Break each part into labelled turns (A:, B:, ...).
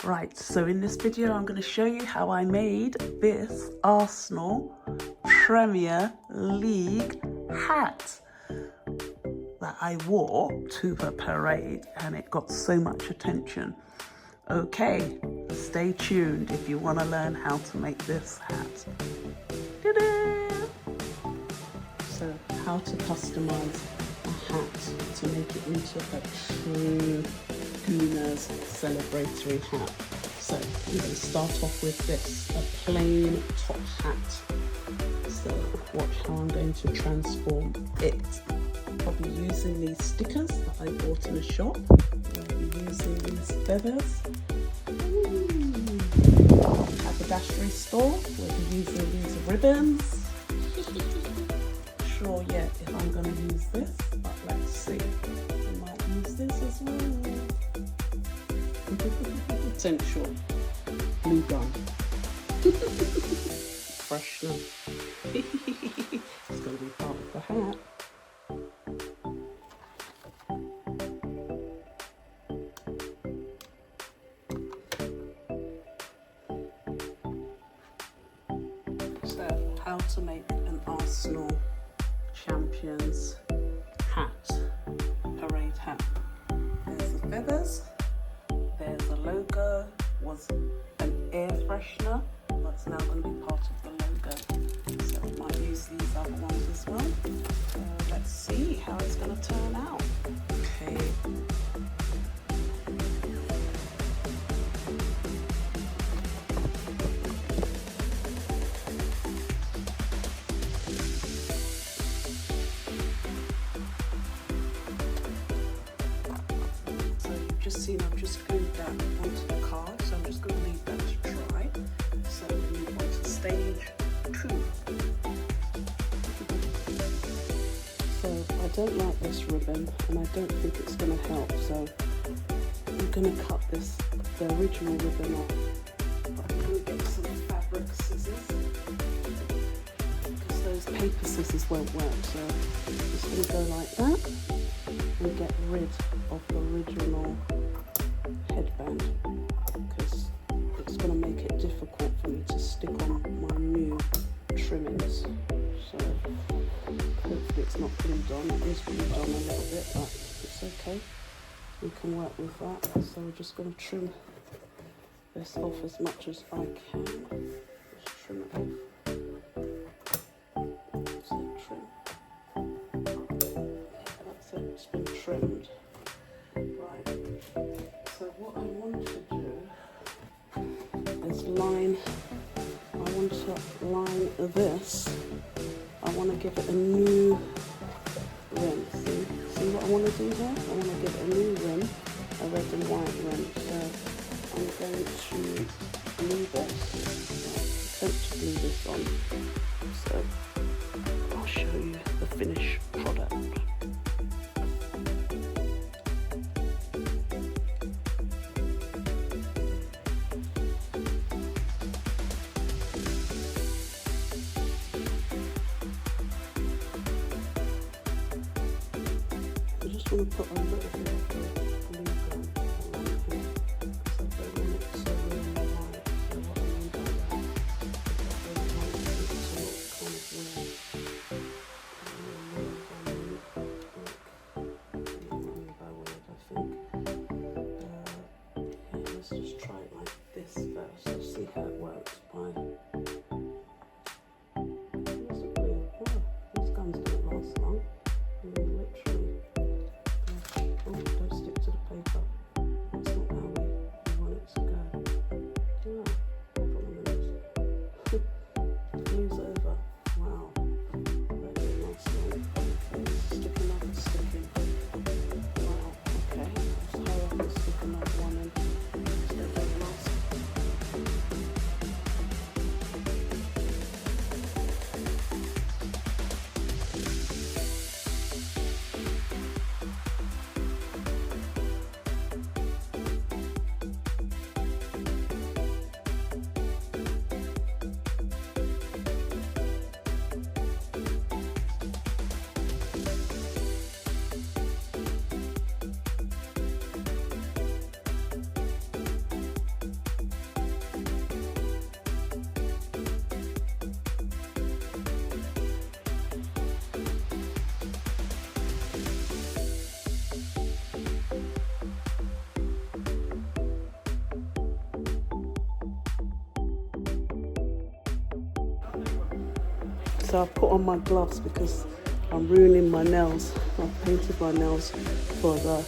A: Right, so in this video I'm going to show you how I made this Arsenal Premier League hat that I wore to the parade and it got so much attention. Okay, stay tuned if you want to learn how to make this hat. Ta-da! So how to customize a hat to make it into a true Gooners celebratory hat. So we're going to start off with this, a plain top hat. So watch how I'm going to transform it. I'll be using these stickers that I bought in a shop. I'll be using these feathers. Haberdashery store. We'll be using these ribbons. Sure yet if I'm going to use this, but let's see. I might use this as well. Potential glue gun. Freshener. It's going to be part of the hat. So, how to make an Arsenal Champions hat, parade hat. There's the feathers. There's the logo, was an air freshener, that's now going to be part of the logo. So I might use these other ones as well. Let's see how it's going to turn out. Okay. Just seen I've just glued that onto the card, so I'm just going to leave that to dry. So we move on to stage 2. So I don't like this ribbon and I don't think it's going to help, so I'm going to cut the original ribbon off. I'm going to get some fabric scissors because those paper scissors won't work, so I'm just going to go like that and get rid of the original headband because it's going to make it difficult for me to stick on my new trimmings. So hopefully it's not glued on. It is glued on a little bit, but it's okay. We can work with that. So we're just going to trim this off as much as I can. Just trim it off. It's been trimmed. Right. So what I want to do is line this. I want to give it a new rim. See what I want to do here? I want to give it a new rim, a red and white rim. So I'm going to glue this. Attempt to glue this on. So I'll show you the finished product. I just want to put a little bit of glue gun around here because I don't want it so really white. So what I mean by that is I don't want it to look kind of weird. Let's just try it like this first. Let's see how it works by these guns don't last long. Literally. Oh, don't stick to the paper. That's not how we want it to go. Yeah, hold on a minute. Glue's over. Wow. That didn't last long. Sticking up and sticking. Wow, okay. Let's hurry up and stick another one in. So they don't last. So I've put on my gloves because I'm ruining my nails. I've painted my nails for the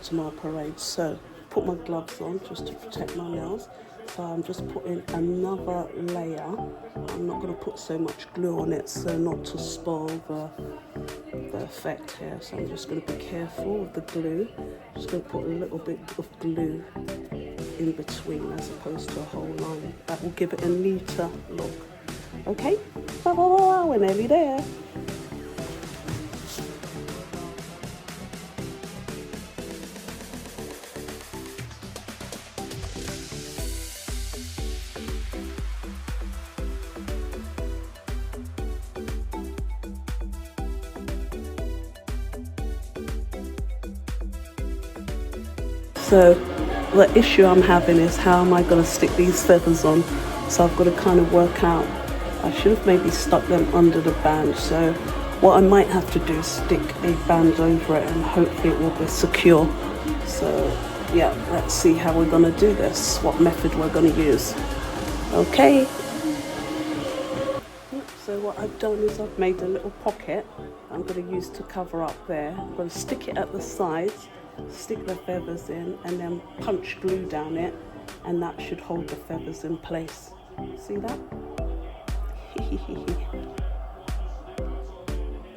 A: tomorrow parade. So put my gloves on just to protect my nails. So I'm just putting another layer. I'm not going to put so much glue on it so not to spoil the effect here. So I'm just going to be careful with the glue. Just going to put a little bit of glue in between as opposed to a whole line. That will give it a neater look. Okay, we're nearly there. So the issue I'm having is how am I going to stick these feathers on? So I've got to kind of work out. I should have maybe stuck them under the band. So what I might have to do is stick a band over it and hopefully it will be secure. So yeah, let's see how we're going to do this, what method we're going to use. Okay. So what I've done is I've made a little pocket I'm going to use to cover up there. I'm going to stick it at the sides, stick the feathers in and then punch glue down it, and that should hold the feathers in place. See that?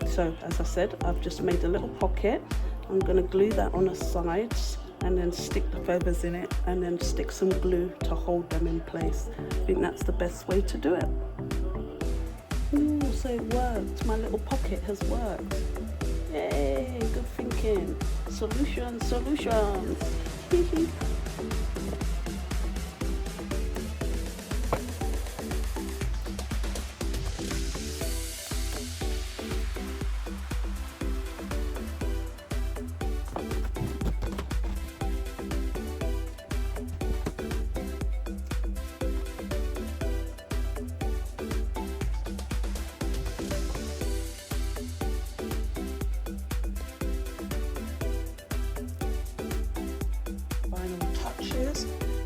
A: So as I said, I've just made a little pocket. I'm going to glue that on the sides and then stick the feathers in it and then stick some glue to hold them in place. I think that's the best way to do it. Ooh, so it worked. My little pocket has worked. Yay, good thinking. Solutions.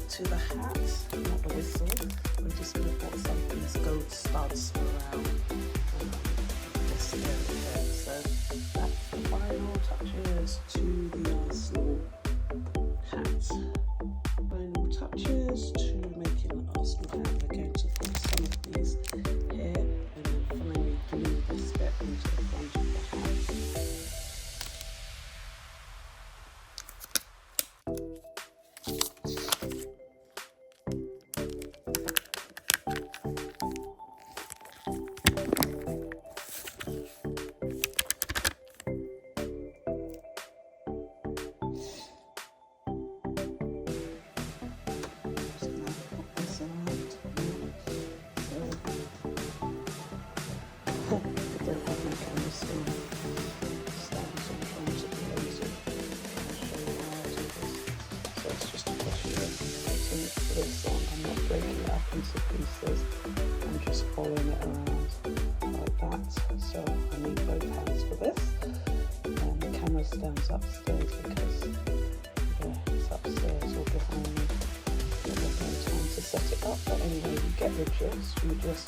A: To the hat, not the whistle. We're just going to put some of these gold studs around this area. So that's the final touches to the Arsenal hat. Final touches to making an Arsenal hat. We're going to put some of these here and then finally glue this bit into the front of the hat. This one, I'm not breaking it up into pieces, I'm just following it around like that. So I need both hands for this, and the camera stands upstairs because it's upstairs or behind me. So there's no time to set it up, but anyway, you get the gist. You just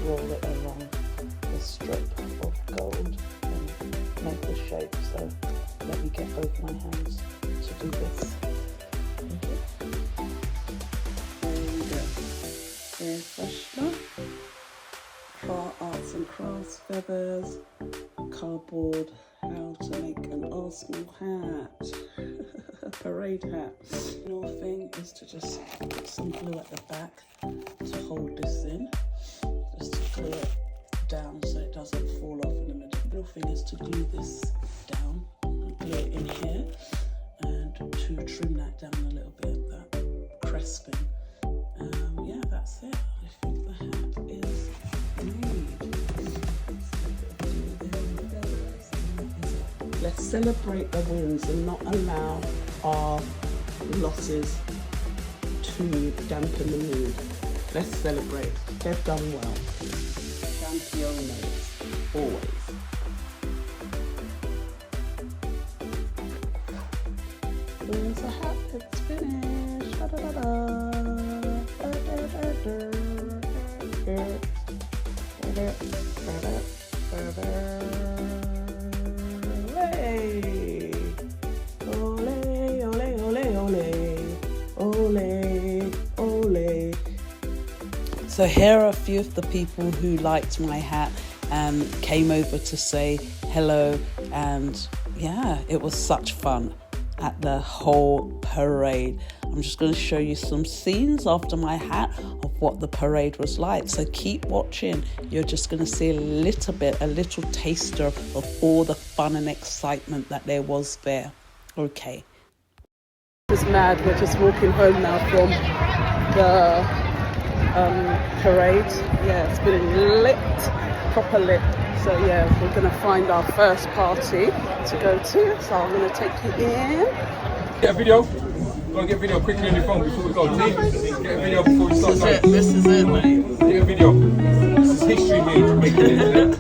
A: roll it along the strip of gold and make the shape. So let me get both my hands to do this. Hair freshener, arts and crafts, feathers, cardboard, how to make an Arsenal hat, a parade hat. The other thing is to just put some glue at the back to hold this in, just to glue it down so it doesn't fall off in the middle. The other thing is to glue this down, and glue it in here, and to trim that down a little bit, that cresping. Yeah, that's it. I think the hat is made. Let's celebrate the wins and not allow our losses to dampen the mood. Let's celebrate. They've done well. Championes, always. There's the hat. It's finished. Da, da, da, da. Ole, ole, ole, ole, ole, ole. So here are a few of the people who liked my hat and came over to say hello, and yeah, it was such fun at the whole parade. I'm just going to show you some scenes after my hat of what the parade was like, so keep watching. You're just going to see a little taster of all the fun and excitement that there was there. Okay. It's mad. We're just walking home now from the parade. Yeah, it's been lit, proper lit. So yeah, we're going to find our first party to go to. So I'm going to take you in.
B: Get a video. Go and get a video quickly on your phone before we go. Get a video before we start.
A: This is it, mate.
B: Get a video. This is history, mate. Making it.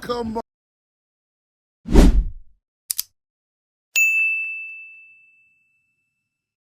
C: come on.